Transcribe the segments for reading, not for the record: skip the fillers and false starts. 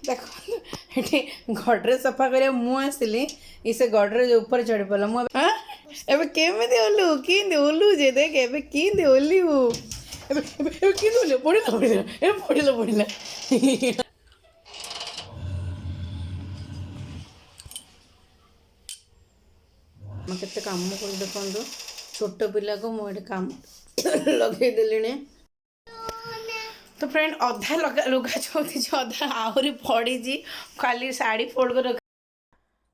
ଦେଖ ଏଠି ଗଡ଼ରେଜ ସଫା କରିବା ମୁଁ ଆସିଲି ସେ ଗଡ଼ରେଜ ଉପରେ ଚଢ଼ି ପଡ଼ିଲା ମୁଁ ଏବେ କେମିତି ଓହ୍ଲୁ କେମିତି ଓହ୍ଲୁଛେ ଦେଖ ଏବେ କେମିତି ଓହ୍ଲିବୁ ଏବେ ଏବେ ଏବେ କେମିତି ଓହ୍ଲିବ ପଡ଼ିଲା ଏବେ ପଡ଼ିଲା ମୁଁ କେତେ କାମ କଲି ଦେଖନ୍ତୁ ଛୋଟ ପିଲାକୁ ମୁଁ ଏଠି କାମ ଲଗେଇଦେଲିଣି। तो फ्रेंड अधा लुगा चौथी अधा आहरी पड़ी खाली शाढ़ी फोल्ड कर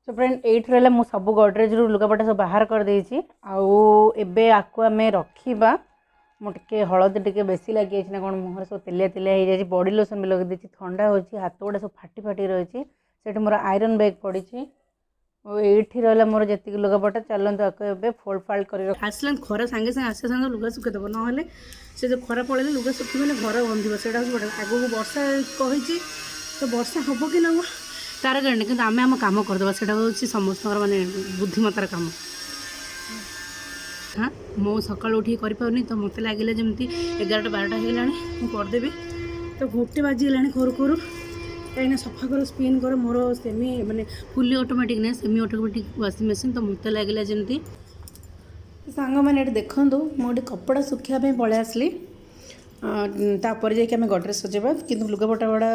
तो फ्रेंड एट रहा मुझे सब गडरेज रु लुगापटा सब बाहर कर देछि आउ आकु आम रखा मुझे हलदी टे बेसी लगी ना कौन मुहर सब तेलिया तेलिया हो जाए बॉडी लोशन भी लगे ठंडा हो हाथ गुड़ा सब फाटी फाटी रही से मोर आयरन बैग पड़ी ये रहा मोर जी लुगापटा चलते आके फोल्ड फाल्ड कर आसला खरा सांगे सांगे आसे सांगे लुगा सुखेदेव ना से जो खरा पड़े लुगा सुखी घर बंधे से आगू वर्षा कही तो वर्षा हम कि ना तार कारण कि आम आम कम करदे से समस्त माने बुद्धिमतार कम। हाँ मो सका उठी करें तो मत लगे जमी 11टा 12टा हो करदेवी तो गोटे बाजीगला करू करू कहीं सफा कर स्पिन कर मोर सेमी माने फुली ऑटोमेटिक ना सेमी ऑटोमेटिक वाशिंग मशीन तो मत लगे जमी सांग मैंने देखूँ मुझे कपड़ा सुखापी पलि आसली तापर जाकि आम गडरेज सजेबा कि लुगापटा गुड़ा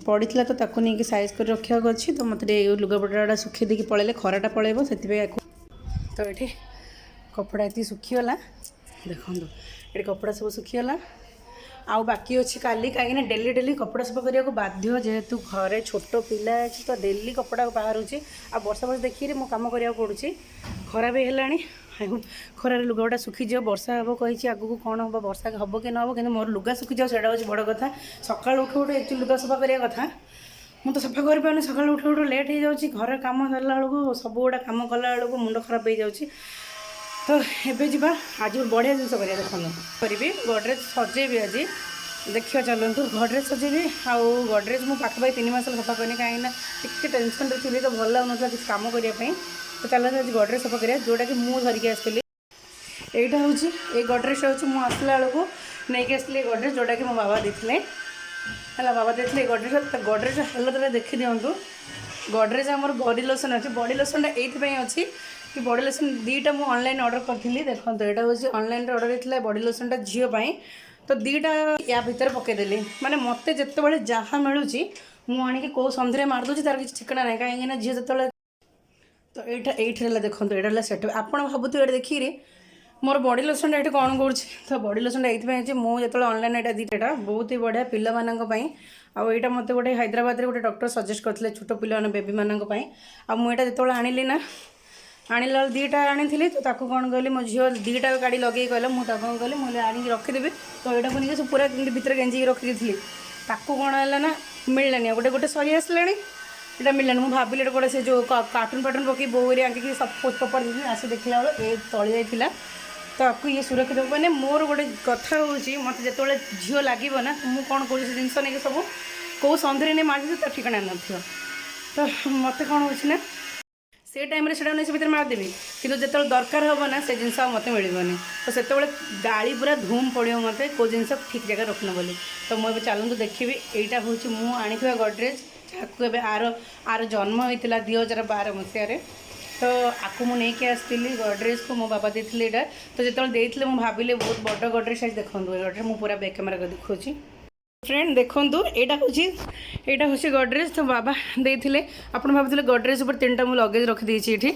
पड़ा तो ताकू नहीं साइज कर रखा अच्छी तो मत लुगापटा गुड़ा सुखी देकी पलैले खराटा पलैब से तो ये कपड़ा ये सुखीगला देखो ये कपड़ा सब सुखीगला आउ बाकी अच्छी काली कहीं डेली डेली कपड़ा सफा करने को बाध्य जेहेतु घरे छोट पिला अच्छी तो डेली कपड़ा बाहर आ वर्षा वर्ष देखिए मो कम करा पड़ी खरा भी है खरार लुगाटा सुखीज वर्षा हम कही आगू कौन हम वर्षा हम कि ना कि मोर लुगा सुखी जाओ से बड़ कथा सका उठू उठू एक्चुअली लुगा सफा करवा कथा मुझे तो सफा कर सका उठू उठू लेट हो जाऊँगी घर कम सरला बेलू सब गुड़ा कम कला बेलू मुंड खराब हो जाऊँगी तो एबे जीवा आज बढ़िया जिन कर करी गडरेज सजेबी आज देखिए चलतु गडरेज सजेबी आउ गडरेज मुझे पाखापाखि 3 मास सफा करनी कहीं टे टेंशन थी तो भल लगुन किसी कम करने तो चलते आज गडरेज सफा करा जोटा कि मुझे धरिकी आसती यहाँ हूँ ये गडरेज हूँ आसला बेलू नहीं आसती गडरेज जोटा कि मो बाबा देते है बाबा देते गडरेज गडरेज हालत देखी दिंतु गडरेज आमर बॉडी लोशन अच्छी बॉडी लोशन ये अच्छी कि बॉडी लोशन 2टा मुझे ऑनलाइन ऑर्डर करी देखो यहाँ हूँ ऑनलाइन ऑर्डर होता है बॉडी लोशनटा झीपाई तो 2टा या भितर पकईदेली माने मत जिते जहाँ मिलूँ मुझे कौ सन्धि मारदे तार किसी ठिकाना ना कहीं झील जो तो ये देखो यहाँ सेट आप भावुथ ये देखिए मोर बॉडी लोशनटा ये कौन कर तो बॉडी लोशनटा ये मुझे जो ऑनलाइन यहाँ 2टा बहुत ही बढ़िया पाई आईटा मत गोटे हैदराबाद गोटे डॉक्टर सजेस्ट करते छोट पिला बेबी मानी आ मुझे जो आनिली ना आणिला 2टा आनी तो ताको कौन कहली मो झील 2टा गाड़ी लगे कहला मुझे कौन कहली मुझे आनिक रखीदेवी तो यहाँ को नहीं पूरा भितर गेंजी रखी थी ताको कौन है ना मिललानी गोटे गोटे सरी आसला यहाँ मिललानी मुझे भाविली गोटे से जो कार्टून फाटून पकई बोरी आंकी सब पोस्ट पपर देती आस देखला बेल ये तली जाइला तो आपको ये सुरक्षित मैंने मोर गोटे कथा हूँ मत जो झील लगे ना मुझे कौन कर जिनस नहीं सब कौ सन्धि नहीं मार तो ठिकाना न तो मत कौन हो से टाइम से भर मारदेवी कि जो दरकार हम ना से जिन मत मिलनी तो से गाड़ी पूरा धूम पड़ो मत कौ जिन ठीक जगह रखना बोली तो मुझे चलतु देखी यहाँ हूँ मुझे आनी गडरेज जहाँ आर आर जन्म होता 2012 मसीह तो आपको मुझे आसती गडरेज को मो बाबा देते यहाँ तो जो देते मुझे भाविले बहुत बड़ गडरेज आज देखो गडरेज मुझे पूरा बैक कैमेरा देखा फ्रेंड देखूँ यहाँ हूँ गडरेज तो बाबा देते आप भावुले गडरेज पर 3टा मुझे लगेज रखीदी ये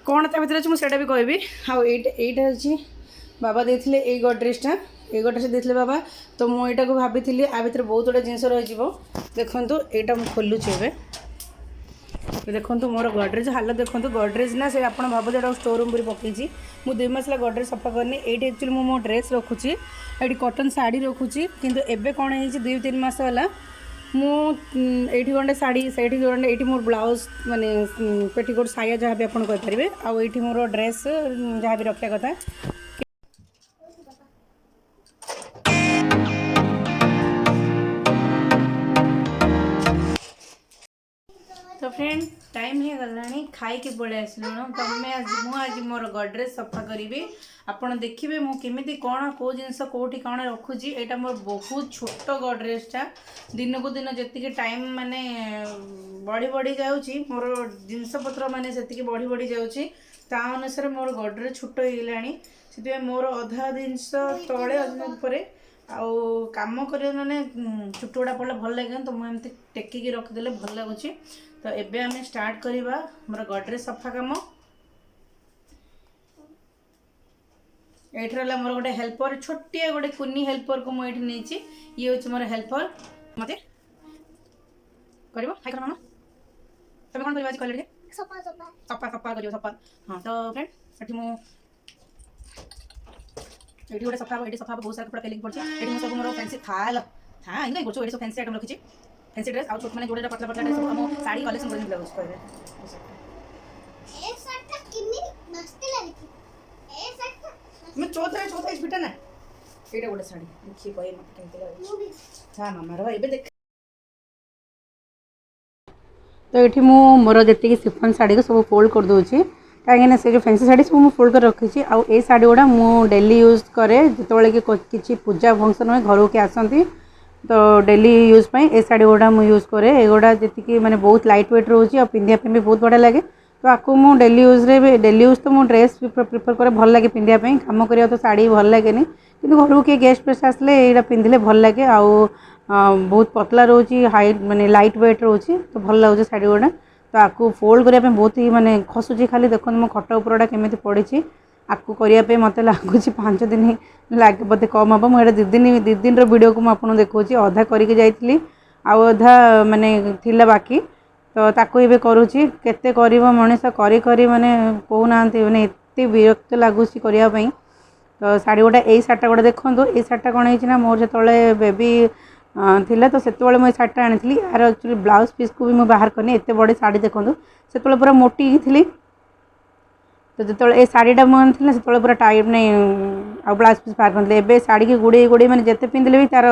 कौन ता भर अच्छे मुझे भी कहबी आईटा हूँ बाबा देते ये गडरेजटा ये गडरेज देते बाबा तो मुझे को भाभी आ भर बहुत गुड़ा जिन रही देखूँ यहाँ मुझे खोलुची ए देखो मोर गडरेज हालत देखो गडरेज ना से आप भाव स्टोर रूम पर पकई मुझे 2 मास गडरेज सफा करनी ये एक्चुअली मो ड्रेस रखुची ये कॉटन साड़ी रखुची किंतु एबे कौन है 2-3 मास है मुझे गंडे शाड़ी से ये मोर ब्लाउज माने पेटीकोट साया जहाँ भी आप करेंगे आईटी मोर ड्रेस जहाँ भी रखा कथा तो फ्रेंड टाइम हो गलानी खाई के पड़े आसलुण तो आज मोर गडरेज सफा करी आपण देखिए मुझे कौन कौ जिनस कौटी कौन रखुची यहाँ मोर बहुत छोट गडरेजटा दिन को दिन जी टाइम माने बढ़ी बढ़ी जाऊँगी मोर जिनस पत्र माने से बढ़ी बढ़ी जाऊँगी ता अनुसार मोर गडरेज छोट हो गलानी से मोर अधा जिनस तले अधा उपरे आउ कम कर मैंने चुट गुड़ा पड़े भल लगे तो मुझे टेकिकी रखिदे भल लगुच तो एबे आम स्टार्ट करवा मोर गडरेज सफा कम ये मोर गोटे हेल्पर छोटिया गोटे कुनी हेल्पर को मुझे नहीं ये हूँ मोर हेल्पर मत कर मामा तुम कौन कर कहले सफा सफा सफा कर सफा हाँ तो फ्रेंड ये गोटे सफा ये सफा बहुत सारा कपड़ा पेलिंग पड़े ये सब मोर फैंसी था हाँ इनका कर सब फैंसी आइटम रखी फैंसी ड्रेस आउट मैंने जोड़ा पतला पतला ड्रेस सब साड़ी कलेक्शन कर ब्लाउज कहबे ए शर्ट किनी मस्त लागी ए शर्ट मैं चौथा इस बिटा ना एटा गोटे साड़ी देखि कहे मत केते लागी हां मामा रो एबे देख तो ये मोर जी सिफन शाढ़ी को सब फोल्ड कर दूसरी कहीं से जो फैंसी शाढ़ी सब फोल्ड कर रखी आउ ए शाढ़ी गुड़ा मु डेली यूज करे जिते कि किसी पूजा फंक्शन हुए घर के आसती तो डेली यूज पे ए शाढ़ी गुड़ा मुझे यूज करे एगुड़ा जी मैंने बहुत लाइट वेट रोचे और पिंधा भी बहुत बढ़िया लगे तो आपको मु डेली यूज तो मु ड्रेस प्रिफर करे भल लगे पिंधापी कम करा तो शाढ़ी भल लगे कि घर किए गेस्ट फेस्ट आसले यहाँ पिंधिले भल लगे आउ बहुत पतला रोचे हाइट माने लाइट वेट रोचे तो भल लगे शाढ़ी गुड़ा तो आपको फोल्ड करने बहुत ही माने खसुची खाली देखो मो खट उपरटा केमी पड़ी आपको करने मत लगुच 5 दिन लगे बोधे कम हम मुझे 2 दिन वीडियो को मुझे देखा अधा करके जाइली आउ अधा माने थिला बाकी तो ताको ये करुँची केते कर मनीष करी माने कहना माने एत विरक्त लगुच करने तो शाढ़ी गुड़ा यही शार्टा गुड़ा देखो ये शार्टा कौन है मोर जो बेबी थिला तो से मुझे शार्टा आनी यार एक्चुअली ब्लाउज पीस को भी मुझे बाहर करनी एत बड़े शाढ़ी देखो से पूरा मोटी ही थी तो जो ये शाढ़ीटा मुझे से पूरा टाइट नहीं आ ब्लाउज पीस बाहर करते एवं शाढ़ी की गुड़े गुड़े मैंने जिते पिंधिले भी तार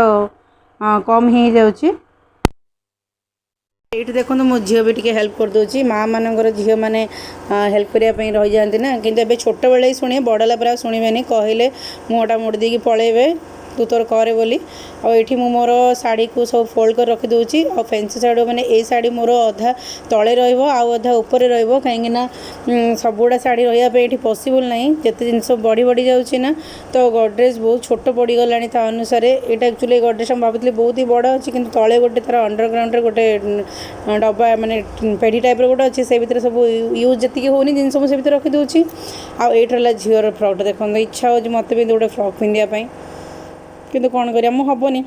कम ही जाऊँगी ये देखो मो झील भी टे हेल्प कर दूसरी माँ मानकर झील मैंने हेल्प करने रही जाती ना कि छोट बेले ही शुणे बड़ला पर शुणे कहले मुँहटा मोड़ देकी पलैबे तू तोर करे बोली और ये मोर शाढ़ी को सब फोल्ड कर रखी दूची और फैंसी शाढ़ी मैंने ये शाढ़ी मोर अधा तले रधा ऊपर कहीं सब गुड़ा शाढ़ी रही पॉसिबल नहीं जिते जिनस बढ़ी बढ़ी जाऊँगी ना तो गडरेज बहुत छोट पड़गला अनुसार यहाँ एक्चुअली गडरेज हम भावी बहुत ही बड़ अच्छी कि तले गोटे तार अंडरग्राउंड गोटे डब्बा माने पेढ़ी टाइप गोटे अच्छी से भितर सब यूज जी होनी जिन सब से रखी दूची आईटा झीवर फ्रॉक देखो इच्छा हो मत भी गोटे फ्रॉक पिंधापी किंतु कौन करिया मु हबनी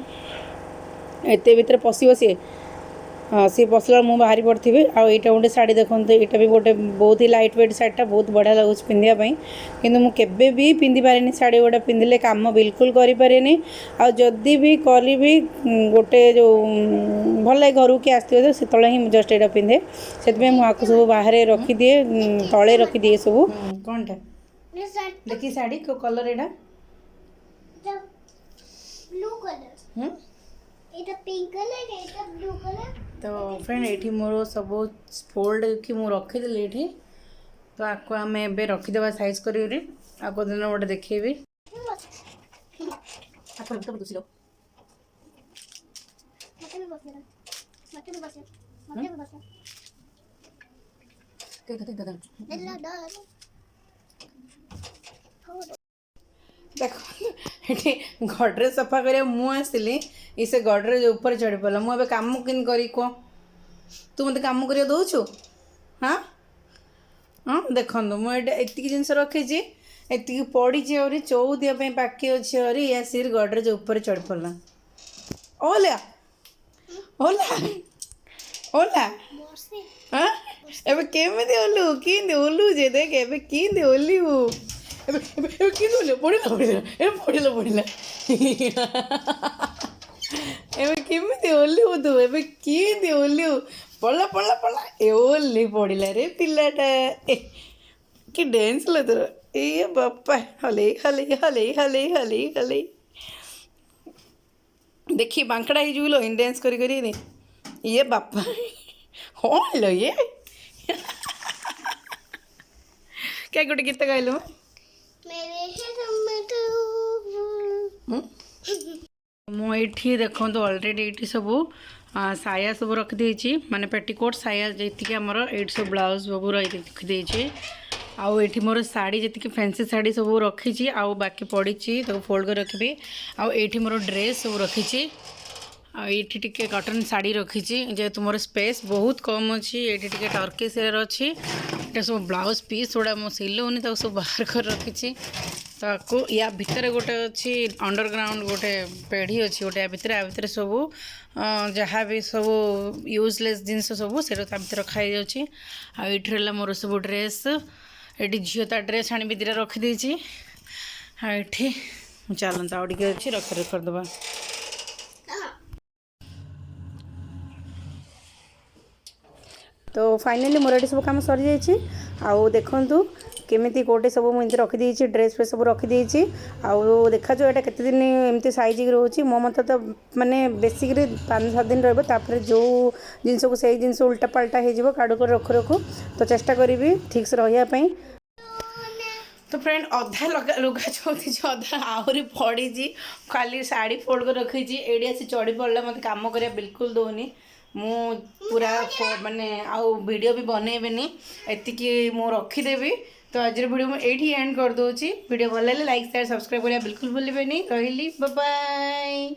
एते भीतर पशिब सी हाँ सी पसला मु बाहरी पड़ी आईटा गोटे शाढ़ी देखो यहाँ भी गोटे बहुत ही लाइट वेट शाढ़ीटा बहुत बढ़िया लगुच पिंधापी किंतु मुझे भी पिंधि पारे शाढ़ी गुड़ा पिंधिले काम बिल्कुल करें आदि भी करी गोटे जो भल लगे घर की आसो से ही जस्ट यहाँ पिंधे से मुझे सब बाहर रखीदिए तले रखीदिए सब कौनटा देखी शाढ़ी को कलर यहाँ ब्लू कलर एटा पिंक कलर एटा ब्लू कलर तो फ्रेंड ये मोर सब फोल्ड कि मु रखीदेली ये तो आपको आम ए रखीदे साइज करी आपको दिन गोटे देखेबी देखो ये गडरेज सफा कर मुझे इसे गडरेज ऊपर चढ़ी पड़ा मुझे कम किन करी कह तू मत कम कर दौचु हाँ हाँ देखो मुझे जिनस रखी ये पड़ी और चौदिया बाकी अच्छे और या सिर गडरेज ऊपर चढ़ी पड़ा ओला ओला ओला हाँ एबे केमिति ओलु किंदे ओलु जे देख एबे किंदे ओलिउ किंदे पड़िला पड़िला एबे केमिति ओलिउ तू एबे किंदे ओलिउ पड़ला पड़ला पड़ला ए ओली पड़िला रे पिलाटा कि डांस ला तोर ए बापा हले हले हले हले हले हले देखी बांकड़ा ही जुलो इन डांस करी करी ये बापा हाँ लो ये क्या गोटे गीत गाइलु मेरे टमाटो मु ये देखो अलरेडी ये सब साया सब रखिदे माने पेटीकोट साया जी आमर ये सब ब्लाउज सब रखिदे आउ ये मोर शाड़ी जी फैंसी शाड़ी सब रखी आउ बाकी पड़ी तो फोल्ड कर रखी आउ ये मोर ड्रेस सब रखी ये टिके कॉटन साड़ी रखी जेहेतु मोर स्पेस बहुत कम अच्छी ये टिके टर्की सेयर अच्छी ये सब ब्लाउज पीस गुड़ा मो सिलौनी सब बाहर कर रखी ताको या भितर गोटे अच्छी अंडरग्राउंड गोटे पेढ़ी अच्छी गोटे या भितर सब जहाँ भी सब यूजलेस जिनस सब से रखाई जाऊँगी आईला मोर सब ड्रेस ये झील ता ड्रेस आनी दीटा रखीदे ये चलता आउ टे अच्छी रख करदे तो फाइनली मोर ये सब कम सरी जाऊ देखु केमी कोटे सब मुझे रखीदे ड्रेस फ्रेस सब रखीदे आउ देखा जो यहाँ केते दिन एमती साइज रोचे मो मत तो माने बेसिकली 5-7 दिन रहा जो जिनस को सही जिनस उल्टा पाल्टा हो काढ़ कर रखु रखु तो चेष्टा करी ठीक से रही। तो फ्रेंड अधा लुगा चौथी जो अधा आहरी पड़ी खाली शाड़ी फोल्ड कर रखी एडी आसी चढ़ी पड़ा मत काम करा बिल्कुल दौनी मु पूरा माने आउ वीडियो भी बनैबेनी एतिकी मु रखीदेवी। तो आज वीडियो मैं एंड कर दूची वीडियो भल लाइक शेयर सब्सक्राइब करा बिल्कुल भूलिए रही बाय बाय।